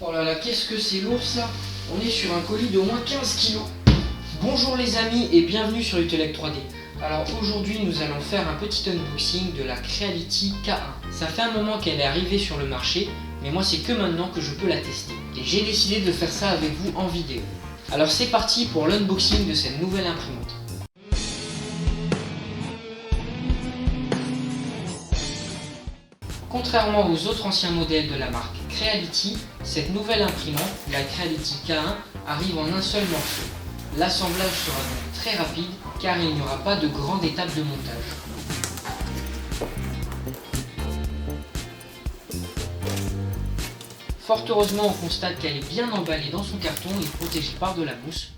Oh là là, qu'est-ce que c'est lourd ça. On est sur un colis d'au moins 15 kilos. Bonjour les amis et bienvenue sur Utelec 3D. Alors aujourd'hui nous allons faire un petit unboxing de la Creality K1. Ça fait un moment qu'elle est arrivée sur le marché, mais moi c'est que maintenant que je peux la tester. Et j'ai décidé de faire ça avec vous en vidéo. Alors c'est parti pour l'unboxing de cette nouvelle imprimante. Contrairement aux autres anciens modèles de la marque Creality, cette nouvelle imprimante, la Creality K1, arrive en un seul morceau. L'assemblage sera donc très rapide car il n'y aura pas de grande étape de montage. Fort heureusement, on constate qu'elle est bien emballée dans son carton et protégée par de la mousse.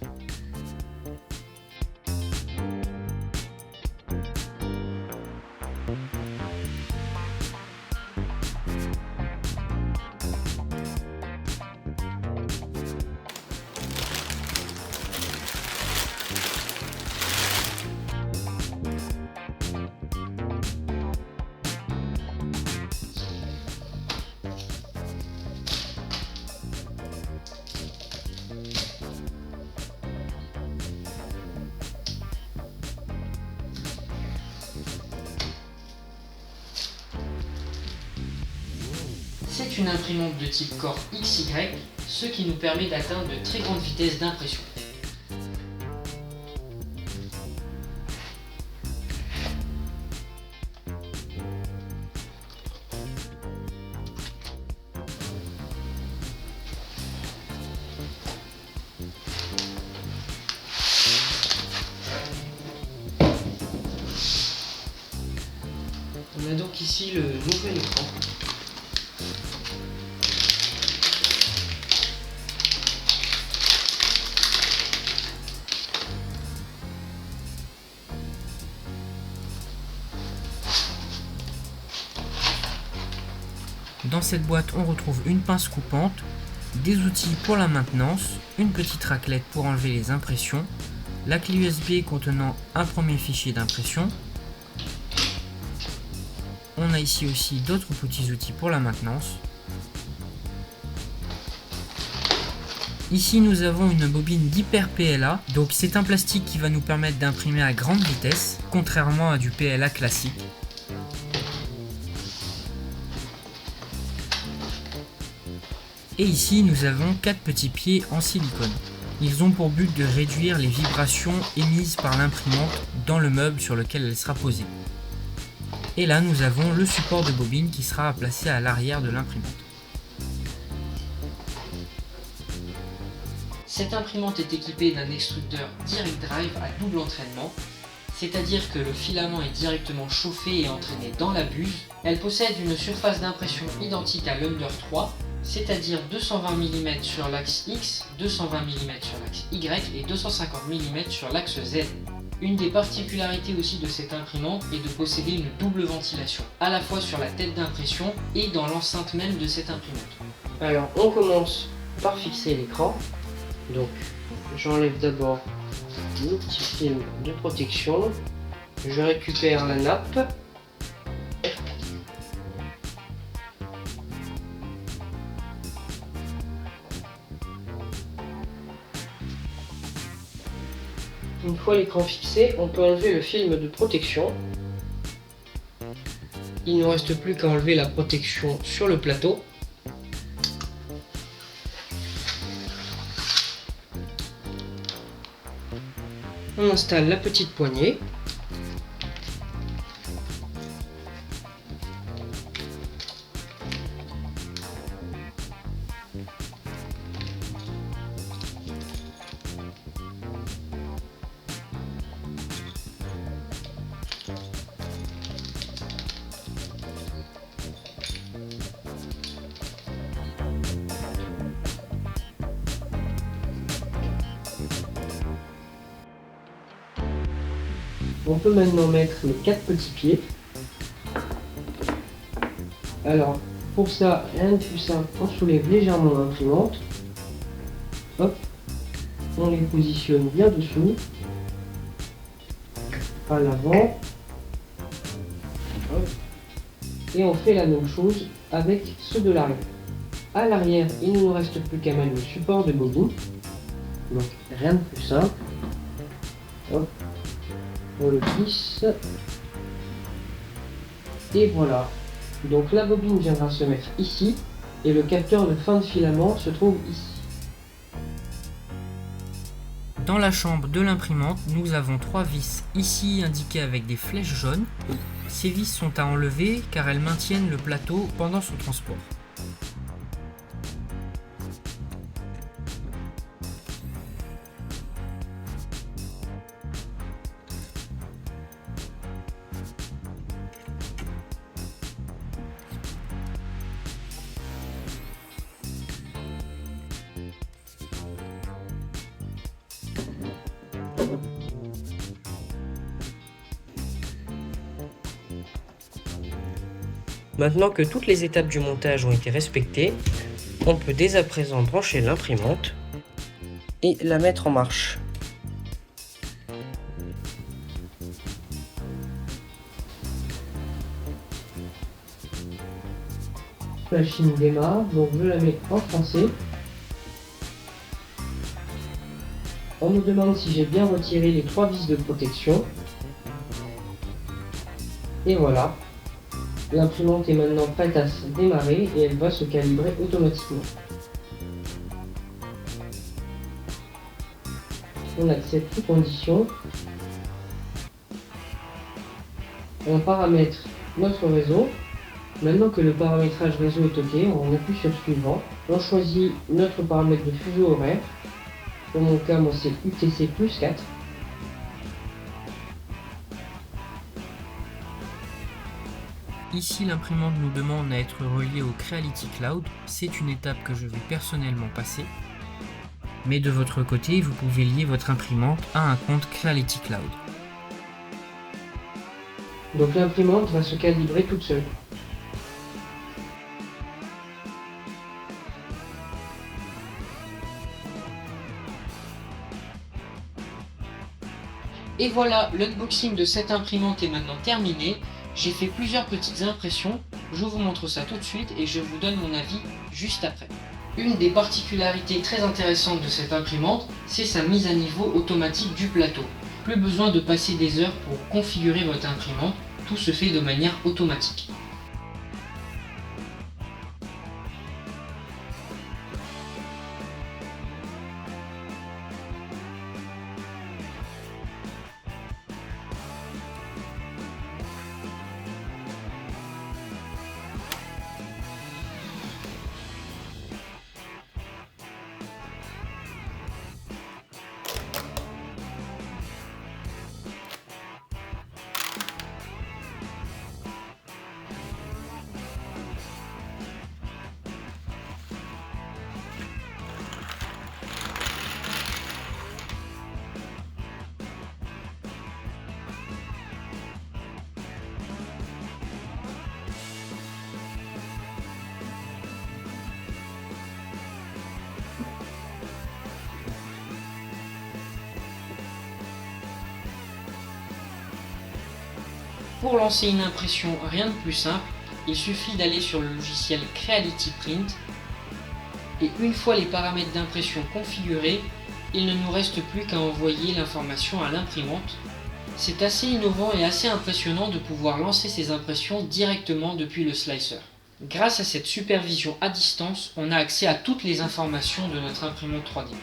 C'est une imprimante de type Core XY, ce qui nous permet d'atteindre de très grandes vitesses d'impression. On a donc ici le nouvel écran. Dans cette boîte, on retrouve une pince coupante, des outils pour la maintenance, une petite raclette pour enlever les impressions, la clé USB contenant un premier fichier d'impression. On a ici aussi d'autres petits outils pour la maintenance. Ici, nous avons une bobine d'hyper PLA, donc c'est un plastique qui va nous permettre d'imprimer à grande vitesse, contrairement à du PLA classique. Et ici, nous avons 4 petits pieds en silicone. Ils ont pour but de réduire les vibrations émises par l'imprimante dans le meuble sur lequel elle sera posée. Et là, nous avons le support de bobine qui sera placé à l'arrière de l'imprimante. Cette imprimante est équipée d'un extrudeur Direct Drive à double entraînement, c'est-à-dire que le filament est directement chauffé et entraîné dans la buse. Elle possède une surface d'impression identique à l'Under 3, c'est-à-dire 220 mm sur l'axe X, 220 mm sur l'axe Y et 250 mm sur l'axe Z. Une des particularités aussi de cette imprimante est de posséder une double ventilation, à la fois sur la tête d'impression et dans l'enceinte même de cette imprimante. Alors on commence par fixer l'écran. Donc j'enlève d'abord le petit film de protection, je récupère la nappe. Une fois l'écran fixé, on peut enlever le film de protection. Il ne reste plus qu'à enlever la protection sur le plateau. On installe la petite poignée. On peut maintenant mettre les 4 petits pieds. Alors, pour ça, rien de plus simple, on soulève légèrement l'imprimante. Hop, on les positionne bien dessous, à l'avant. Hop. Et on fait la même chose avec ceux de l'arrière. À l'arrière, il ne nous reste plus qu'à mettre le support de bobine. Donc rien de plus simple. Hop, on le glisse. Et voilà. Donc la bobine viendra se mettre ici et le capteur de fin de filament se trouve ici. Dans la chambre de l'imprimante, nous avons 3 vis ici indiquées avec des flèches jaunes. Ces vis sont à enlever car elles maintiennent le plateau pendant son transport. Maintenant que toutes les étapes du montage ont été respectées, on peut dès à présent brancher l'imprimante et la mettre en marche. La machine démarre, donc je la mets en français. On me demande si j'ai bien retiré les 3 vis de protection. Et voilà. L'imprimante est maintenant prête à se démarrer et elle va se calibrer automatiquement. On accepte les conditions. On paramètre notre réseau. Maintenant que le paramétrage réseau est OK, on appuie sur suivant. On choisit notre paramètre de fuseau horaire. Pour mon cas, moi c'est UTC plus 4. Ici, l'imprimante nous demande à être reliée au Creality Cloud. C'est une étape que je vais personnellement passer. Mais de votre côté, vous pouvez lier votre imprimante à un compte Creality Cloud. Donc l'imprimante va se calibrer toute seule. Et voilà, l'unboxing de cette imprimante est maintenant terminé. J'ai fait plusieurs petites impressions, je vous montre ça tout de suite et je vous donne mon avis juste après. Une des particularités très intéressantes de cette imprimante, c'est sa mise à niveau automatique du plateau. Plus besoin de passer des heures pour configurer votre imprimante, tout se fait de manière automatique. Pour lancer une impression, rien de plus simple, il suffit d'aller sur le logiciel Creality Print et une fois les paramètres d'impression configurés, il ne nous reste plus qu'à envoyer l'information à l'imprimante. C'est assez innovant et assez impressionnant de pouvoir lancer ces impressions directement depuis le slicer. Grâce à cette supervision à distance, on a accès à toutes les informations de notre imprimante 3D.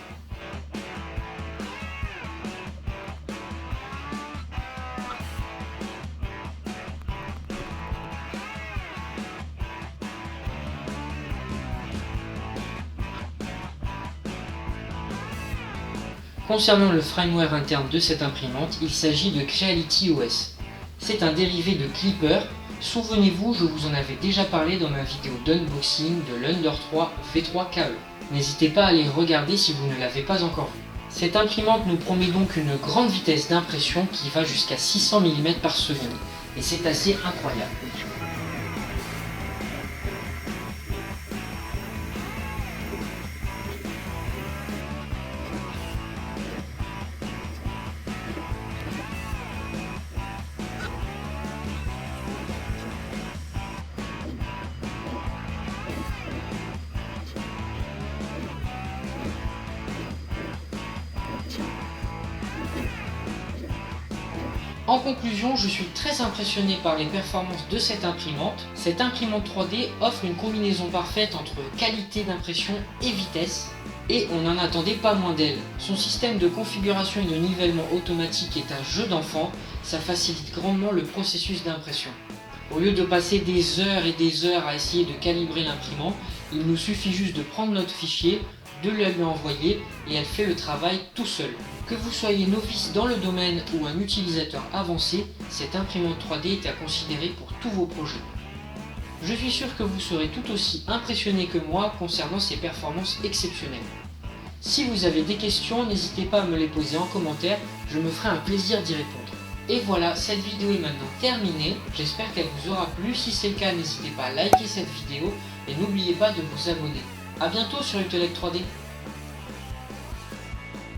Concernant le firmware interne de cette imprimante, il s'agit de Creality OS. C'est un dérivé de Clipper. Souvenez-vous, je vous en avais déjà parlé dans ma vidéo d'unboxing de l'Under 3 V3 KE. N'hésitez pas à aller regarder si vous ne l'avez pas encore vu. Cette imprimante nous promet donc une grande vitesse d'impression qui va jusqu'à 600 mm par seconde. Et c'est assez incroyable. En conclusion, je suis très impressionné par les performances de cette imprimante. Cette imprimante 3D offre une combinaison parfaite entre qualité d'impression et vitesse, et on n'en attendait pas moins d'elle. Son système de configuration et de nivellement automatique est un jeu d'enfant, ça facilite grandement le processus d'impression. Au lieu de passer des heures et des heures à essayer de calibrer l'imprimant, il nous suffit juste de prendre notre fichier, de le lui envoyer et elle fait le travail tout seul. Que vous soyez novice dans le domaine ou un utilisateur avancé, cette imprimante 3D est à considérer pour tous vos projets. Je suis sûr que vous serez tout aussi impressionné que moi concernant ces performances exceptionnelles. Si vous avez des questions, n'hésitez pas à me les poser en commentaire, je me ferai un plaisir d'y répondre. Et voilà, cette vidéo est maintenant terminée, j'espère qu'elle vous aura plu, si c'est le cas n'hésitez pas à liker cette vidéo et n'oubliez pas de vous abonner. A bientôt sur Utellect 3D.